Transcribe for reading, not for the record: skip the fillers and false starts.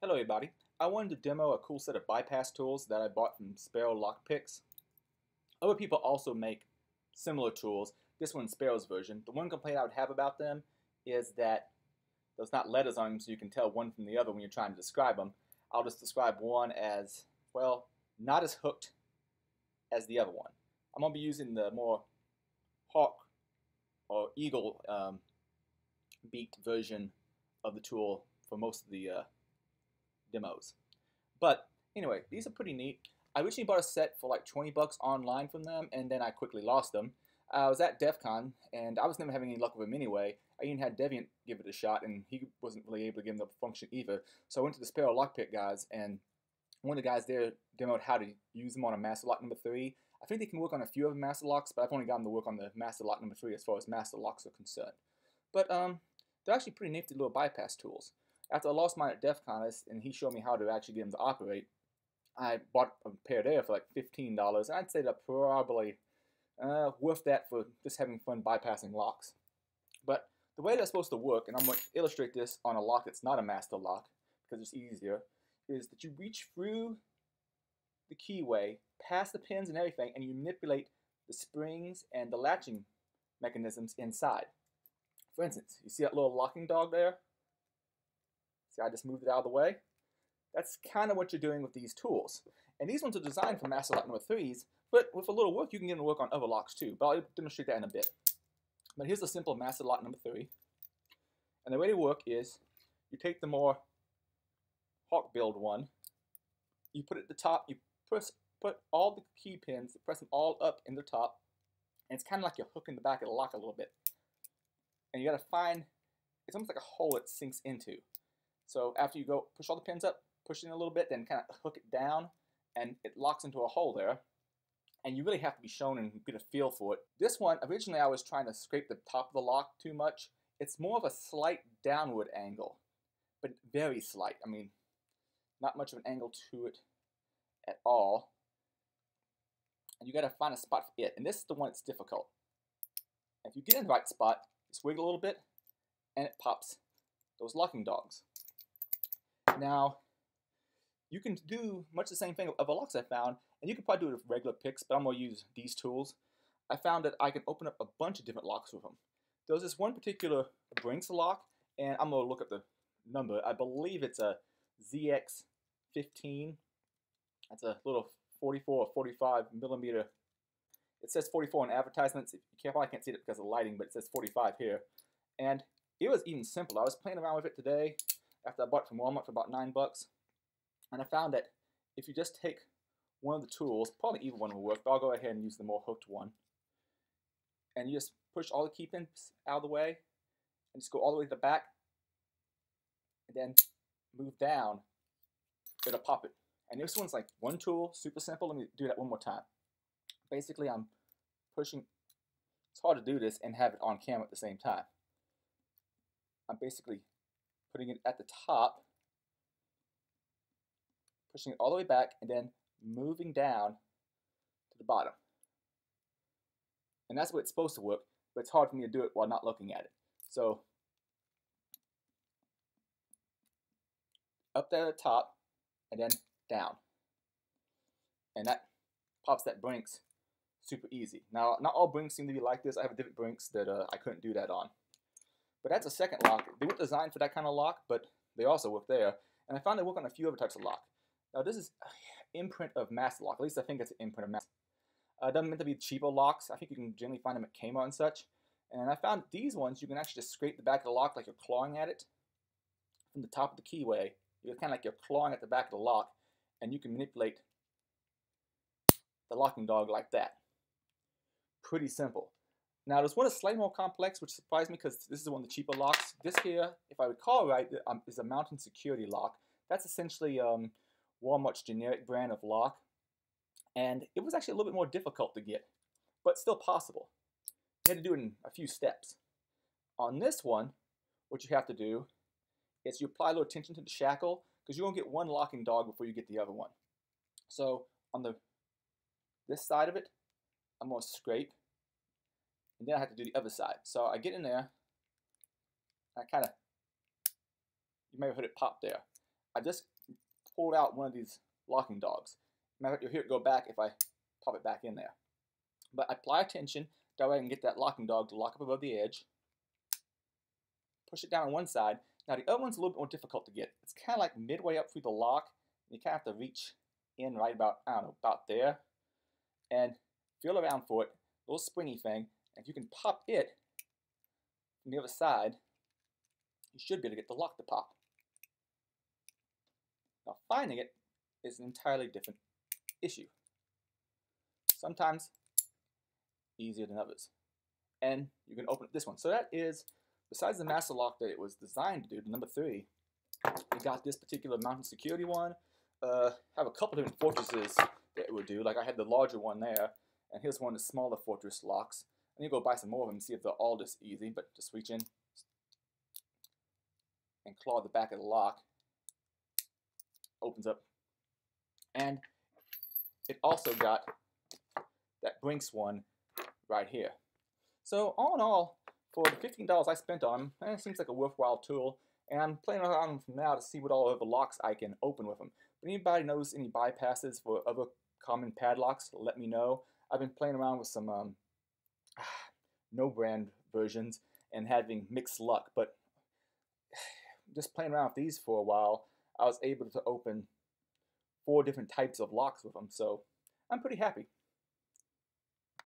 Hello everybody. I wanted to demo a cool set of bypass tools that I bought from Sparrow lockpicks. Other people also make similar tools. This one's Sparrow's version. The one complaint I would have about them is that there's not letters on them so you can tell one from the other when you're trying to describe them. I'll just describe one as, well, not as hooked as the other one. I'm going to be using the more hawk or eagle beaked version of the tool for most of the demos. But anyway, these are pretty neat. I originally bought a set for like 20 bucks online from them, and then I quickly lost them. I was at DEF CON, and I was never having any luck with them anyway. I even had Deviant give it a shot, and he wasn't really able to give them the function either. So I went to the Sparrow lockpick guys, and one of the guys there demoed how to use them on a master lock number 3. I think they can work on a few other master locks, but I've only gotten to work on the master lock number 3 as far as master locks are concerned. But they're actually pretty nifty little bypass tools. After I lost mine at DEF CON, and he showed me how to actually get them to operate, I bought a pair there for like $15, and I'd say they're probably worth that for just having fun bypassing locks. But the way they're supposed to work, and I'm going to illustrate this on a lock that's not a master lock because it's easier, is that you reach through the keyway, past the pins and everything, and you manipulate the springs and the latching mechanisms inside. For instance, you see that little locking dog there? See, I just moved it out of the way. That's kind of what you're doing with these tools. And these ones are designed for master lock number 3s, but with a little work, you can get them to work on other locks too. But I'll demonstrate that in a bit. But here's a simple master lock number 3. And the way they work is you take the more hawk build one, you put it at the top, you put all the key pins, press them all up in the top, and it's kind of like you're hooking the back of the lock a little bit. And you got to find, it's almost like a hole it sinks into. So after you go push all the pins up, push it in a little bit, then kind of hook it down, and it locks into a hole there. And you really have to be shown and get a feel for it. This one, originally I was trying to scrape the top of the lock too much. It's more of a slight downward angle, but very slight. I mean, not much of an angle to it at all. And you got to find a spot for it. And this is the one that's difficult. If you get in the right spot, just wiggle a little bit, and it pops those locking dogs. Now, you can do much the same thing with other locks I found, and you can probably do it with regular picks, but I'm going to use these tools. I found that I can open up a bunch of different locks with them. There's this one particular Brinks lock, and I'm going to look up the number. I believe it's a ZX 15. That's a little 44 or 45 millimeter. It says 44 in advertisements. If you probably can't see it because of the lighting, but it says 45 here. And it was even simpler. I was playing around with it today after I bought it from Walmart for about 9 bucks. And I found that if you just take one of the tools, probably either one will work, but I'll go ahead and use the more hooked one. And you just push all the key pins out of the way and just go all the way to the back and then move down. It'll pop it. And this one's like one tool, super simple. Let me do that one more time. Basically, I'm pushing. It's hard to do this and have it on camera at the same time. I'm basically putting it at the top, pushing it all the way back, and then moving down to the bottom. And that's what it's supposed to work, but it's hard for me to do it while not looking at it. So, up there at the top, and then down. And that pops that Brinks super easy. Now, not all Brinks seem to be like this. I have a different Brinks that I couldn't do that on. But that's a second lock. They weren't designed for that kind of lock, but they also work there. And I found they work on a few other types of lock. Now, this is an imprint of master lock. At least I think it's an imprint of master. They're meant to be cheaper locks. I think you can generally find them at Kmart and such. And I found these ones, you can actually just scrape the back of the lock like you're clawing at it from the top of the keyway. You're kind of like you're clawing at the back of the lock, and you can manipulate the locking dog like that. Pretty simple. Now, there's one that's slightly more complex, which surprised me because this is one of the cheaper locks. This here, if I recall right, is a mountain security lock. That's essentially Walmart's generic brand of lock. And it was actually a little bit more difficult to get, but still possible. You had to do it in a few steps. On this one, what you have to do is you apply a little tension to the shackle because you're going to get one locking dog before you get the other one. So on this side of it, I'm going to scrape. And then I have to do the other side. So I get in there, and I kind of, you may have heard it pop there. I just pulled out one of these locking dogs. Matter of fact, you'll hear it go back if I pop it back in there. But I apply tension, that way I can get that locking dog to lock up above the edge. Push it down on one side. Now the other one's a little bit more difficult to get. It's kind of like midway up through the lock. You kind of have to reach in right about, I don't know, about there. And feel around for it, a little springy thing. And if you can pop it from the other side, you should be able to get the lock to pop. Now finding it is an entirely different issue. Sometimes easier than others. And you can open this one. So that is, besides the master lock that it was designed to do, the number 3, we got this particular mounted security one. Have a couple different fortresses that it would do. Like I had the larger one there, and here's one of the smaller fortress locks. I need to go buy some more of them and see if they're all this easy, but just reach in and claw the back of the lock. Opens up. And it also got that Brinks one right here. So all in all, for the $15 I spent on them, it seems like a worthwhile tool, and I'm playing around them from now to see what all other locks I can open with them. If anybody knows any bypasses for other common padlocks, let me know. I've been playing around with some no-brand versions and having mixed luck, but just playing around with these for a while, I was able to open 4 different types of locks with them, so I'm pretty happy.